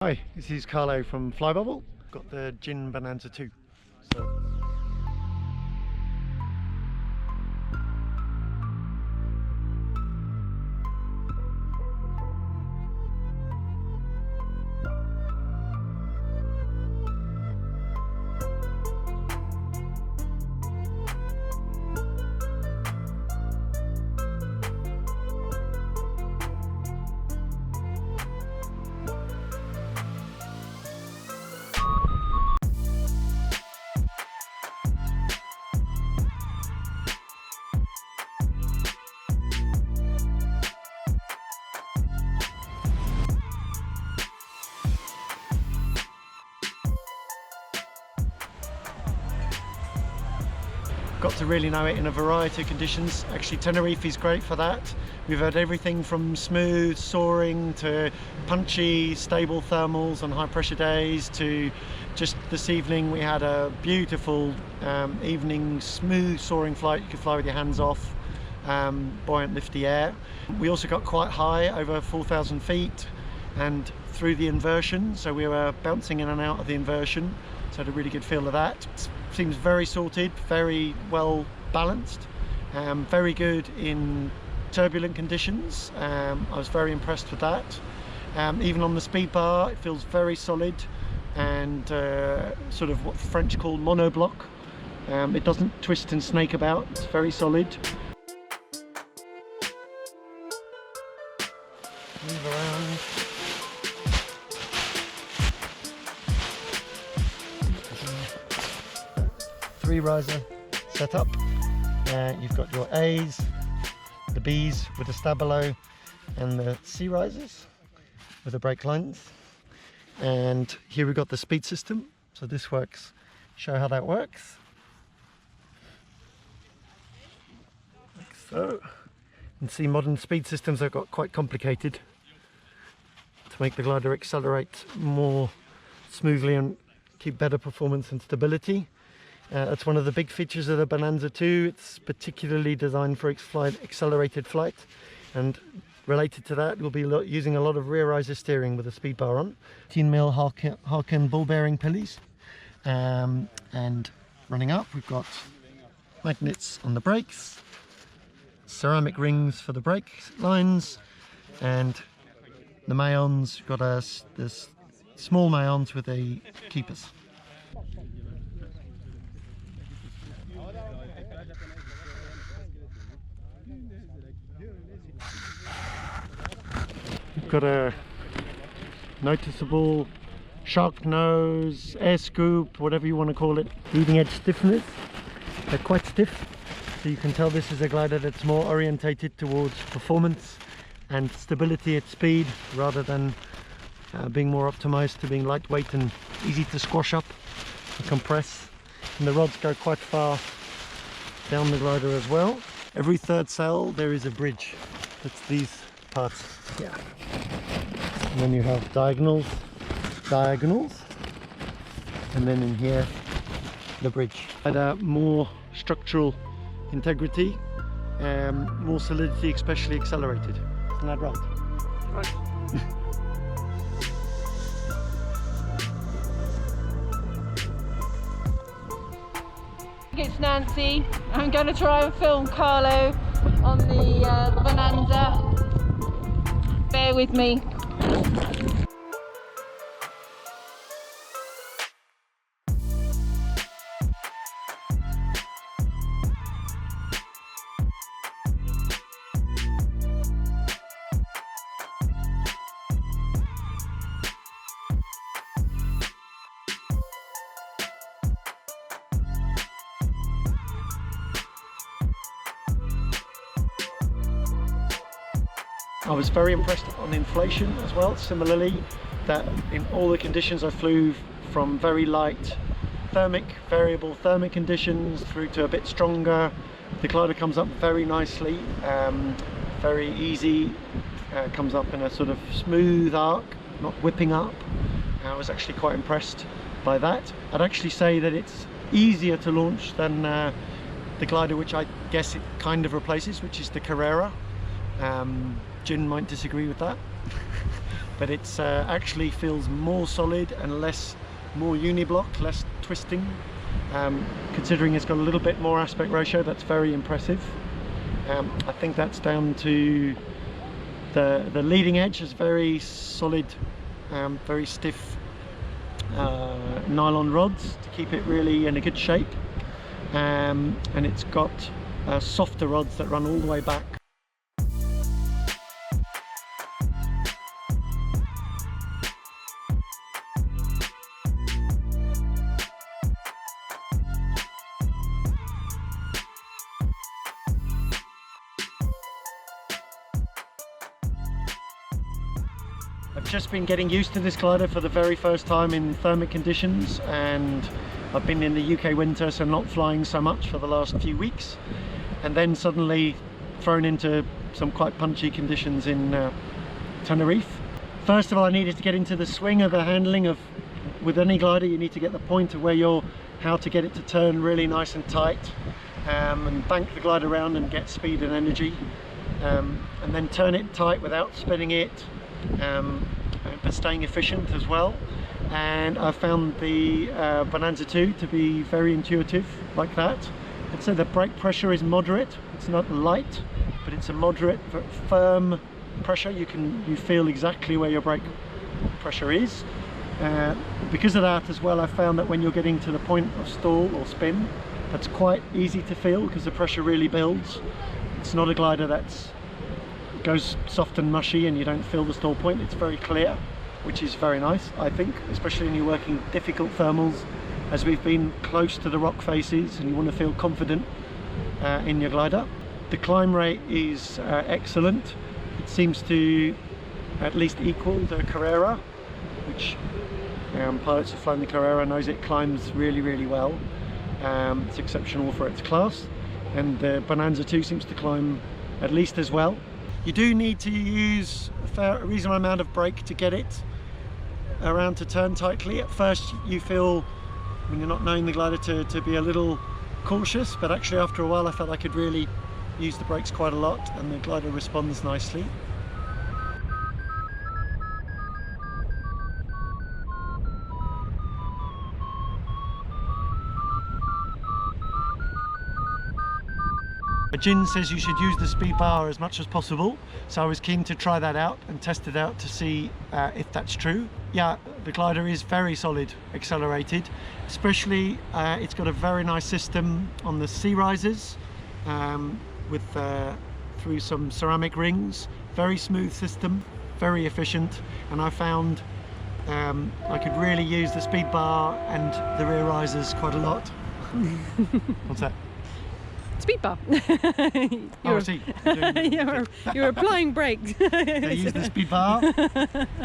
Hi, this is Carlo from Flybubble. Got the GIN Bonanza 2. Got to really know it in a variety of conditions. Actually, Tenerife is great for that. We've had everything from smooth soaring to punchy, stable thermals on high pressure days to just this evening we had a beautiful evening smooth soaring flight. You could fly with your hands off, buoyant lifty air. We also got quite high, over 4,000 feet, and through the inversion, so we were bouncing in and out of the inversion, so had a really good feel of that. Seems very sorted, very well balanced, very good in turbulent conditions. I was very impressed with that. Even on the speed bar, it feels very solid and sort of what French call monoblock. It doesn't twist and snake about, it's very solid. Move around. Three riser setup. You've got your A's, the B's with the stabilo, and the C risers with the brake lines. And here we've got the speed system. So this works. Show how that works. Like so. You can see modern speed systems have got quite complicated to make the glider accelerate more smoothly and keep better performance and stability. That's one of the big features of the Bonanza 2. It's particularly designed for accelerated flight, and related to that we'll be using a lot of rear riser steering with the speed bar on. 18mm Harken ball bearing pulleys, and running up we've got magnets on the brakes, ceramic rings for the brake lines, and the mayons. We've got this small mayons with the keepers. Got a noticeable shark nose, air scoop, whatever you want to call it, leading edge stiffness. They're quite stiff, so you can tell this is a glider that's more orientated towards performance and stability at speed rather than being more optimized to being lightweight and easy to squash up and compress. And the rods go quite far down the glider as well. Every third sail there is a bridge. That's these parts here. And then you have diagonals, and then in here the bridge. And more structural integrity, more solidity, especially accelerated. Isn't that right? Right. It's Nancy. I'm going to try and film Carlo on the Bonanza. Bear with me. I was very impressed on inflation as well. Similarly, that in all the conditions I flew, from very light thermic, variable thermic conditions through to a bit stronger, the glider comes up very nicely, very easy, comes up in a sort of smooth arc, not whipping up. I was actually quite impressed by that. I'd actually say that it's easier to launch than the glider which I guess it kind of replaces, which is the Carerra. GIN might disagree with that. but it's actually feels more solid and more uniblock, less twisting. Considering it's got a little bit more aspect ratio, that's very impressive. I think that's down to the leading edge is very solid, very stiff nylon rods to keep it really in a good shape, and it's got softer rods that run all the way back. I've just been getting used to this glider for the very first time in thermic conditions, and I've been in the UK winter, so not flying so much for the last few weeks, and then suddenly thrown into some quite punchy conditions in Tenerife. First of all, I needed to get into the swing of the handling with any glider. You need to get the point of how to get it to turn really nice and tight, and bank the glider around and get speed and energy, and then turn it tight without spinning it, but staying efficient as well. And I found the Bonanza 2 to be very intuitive like that. I'd say the brake pressure is moderate. It's not light, but it's a moderate, firm pressure. You feel exactly where your brake pressure is. Because of that as well, I found that when you're getting to the point of stall or spin, that's quite easy to feel because the pressure really builds. It's not a glider that's goes soft and mushy and you don't feel the stall point. It's very clear, which is very nice, I think, especially when you're working difficult thermals, as we've been close to the rock faces and you want to feel confident in your glider. The climb rate is excellent. It seems to at least equal the Carerra, which pilots who fly the Carerra knows it climbs really well. It's exceptional for its class, and the Bonanza 2 seems to climb at least as well. You do need to use a reasonable amount of brake to get it around to turn tightly. At first you feel, when you're not knowing the glider, to be a little cautious, but actually after a while I felt I could really use the brakes quite a lot and the glider responds nicely. GIN says you should use the speed bar as much as possible, so I was keen to try that out and test it out to see if that's true. Yeah, the glider is very solid accelerated, especially it's got a very nice system on the sea risers with through some ceramic rings. Very smooth system, very efficient, and I found I could really use the speed bar and the rear risers quite a lot. What's that? Speed bar. I see. You're applying brakes. They use the speed bar.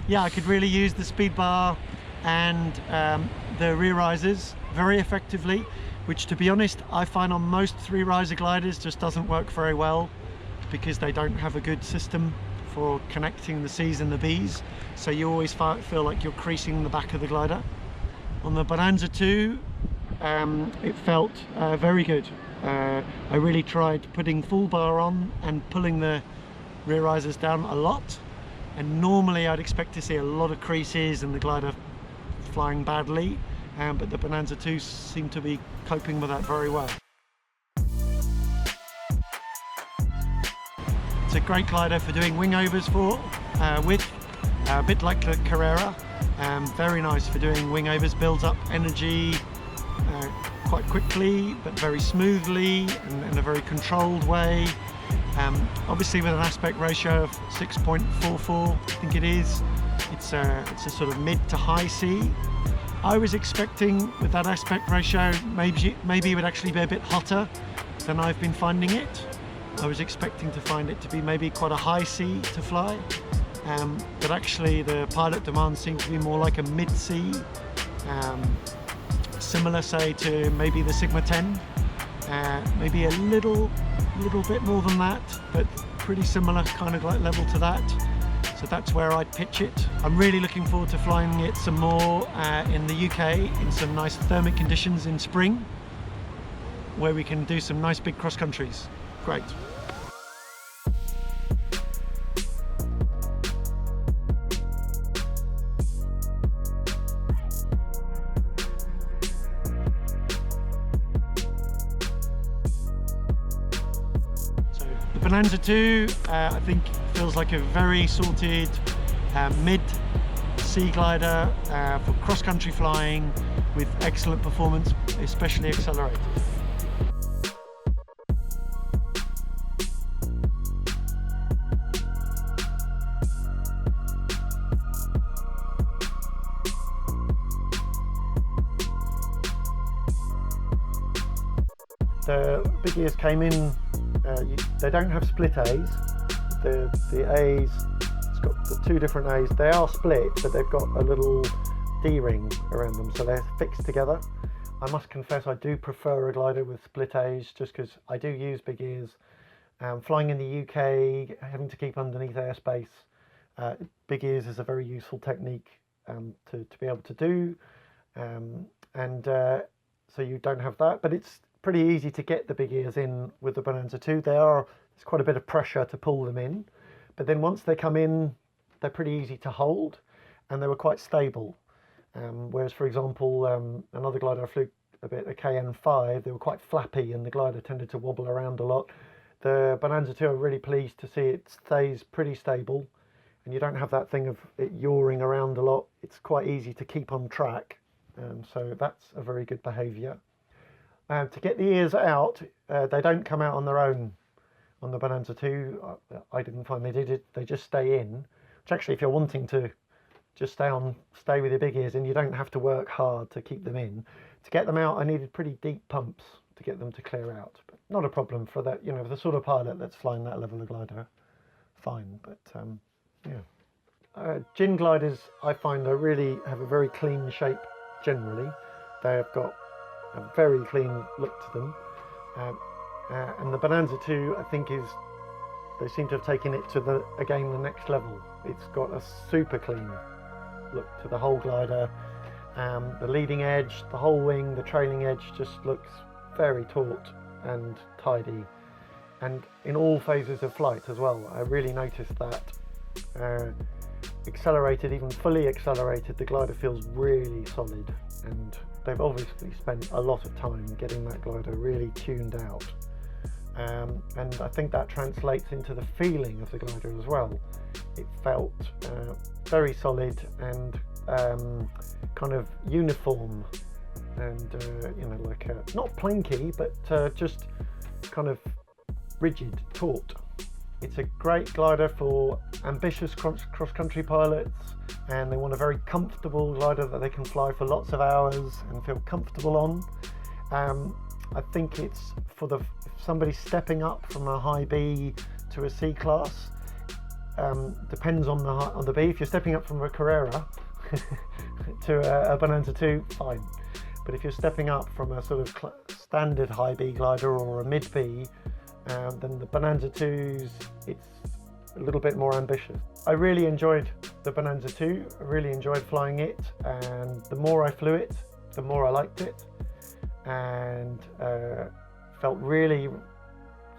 Yeah, I could really use the speed bar and the rear risers very effectively, which, to be honest, I find on most three riser gliders just doesn't work very well because they don't have a good system for connecting the C's and the B's, so you always feel like you're creasing the back of the glider. On the Bonanza 2, it felt very good. I really tried putting full bar on and pulling the rear risers down a lot, and normally I'd expect to see a lot of creases and the glider flying badly, but the Bonanza 2 seemed to be coping with that very well. It's a great glider for doing wing overs with, a bit like the Carerra. Very nice for doing wing overs, builds up energy quite quickly but very smoothly and in a very controlled way. Obviously with an aspect ratio of 6.44, I think it is, it's a sort of mid to high C. I was expecting with that aspect ratio maybe it would actually be a bit hotter than I've been finding it. I was expecting to find it to be maybe quite a high C to fly, but actually the pilot demands seem to be more like a mid C. Similar, say, to maybe the Sigma 10, maybe a little bit more than that, but pretty similar kind of like level to that. So that's where I'd pitch it. I'm really looking forward to flying it some more in the UK in some nice thermic conditions in spring, where we can do some nice big cross countries. Great. Bonanza 2, I think feels like a very sorted mid-sea glider for cross-country flying with excellent performance, especially accelerated. The big ears came in, they don't have split A's. The A's, it's got the two different A's. They are split, but they've got a little D-ring around them, so they're fixed together. I must confess I do prefer a glider with split A's, just because I do use big ears. Flying in the UK, having to keep underneath airspace, big ears is a very useful technique to be able to do. So you don't have that, but it's pretty easy to get the big ears in with the Bonanza 2. There's quite a bit of pressure to pull them in, but then once they come in, they're pretty easy to hold, and they were quite stable. Whereas, for example, another glider I flew a bit, a KN5, they were quite flappy, and the glider tended to wobble around a lot. The Bonanza 2, I'm really pleased to see it stays pretty stable, and you don't have that thing of it yawing around a lot. It's quite easy to keep on track, so that's a very good behaviour. To get the ears out, they don't come out on their own on the Bonanza 2. I didn't find they did it. They just stay in, which actually, if you're wanting to just stay with your big ears in, you don't have to work hard to keep them in. To get them out, I needed pretty deep pumps to get them to clear out, but not a problem for that, you know, the sort of pilot that's flying that level of glider, fine. But yeah, GIN gliders, I find, they really have a very clean shape generally. They have got a very clean look to them, and the Bonanza 2, I think, they seem to have taken it to the next level. It's got a super clean look to the whole glider. The leading edge, the whole wing, the trailing edge just looks very taut and tidy, and in all phases of flight as well. I really noticed that. Accelerated, even fully accelerated, the glider feels really solid, and they've obviously spent a lot of time getting that glider really tuned out, and I think that translates into the feeling of the glider as well. It felt very solid and kind of uniform, and you know, like not planky, but just kind of rigid, taut. It's a great glider for ambitious cross-country pilots, and they want a very comfortable glider that they can fly for lots of hours and feel comfortable on. I think it's for somebody stepping up from a high B to a C class. Depends on the B. If you're stepping up from a Carerra to a Bonanza 2, fine. But if you're stepping up from a sort of standard high B glider or a mid B, then the Bonanza 2s, it's a little bit more ambitious. I really enjoyed the Bonanza 2, I really enjoyed flying it, and the more I flew it, the more I liked it, and felt really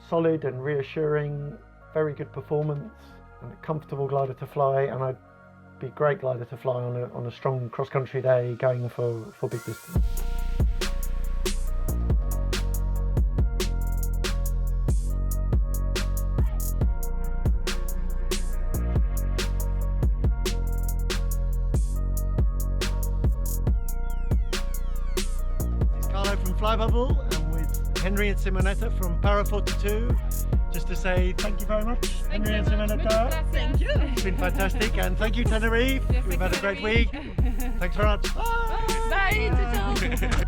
solid and reassuring, very good performance, and a comfortable glider to fly, and I'd be a great glider to fly on a strong cross-country day going for big distance. Flybubble, and with Henry and Simonetta from Para 42, just to say thank you very much, Henry and Simonetta. Thank you. It's been fantastic, and thank you, Tenerife. We've had a great week. Thanks very much. Bye. Bye.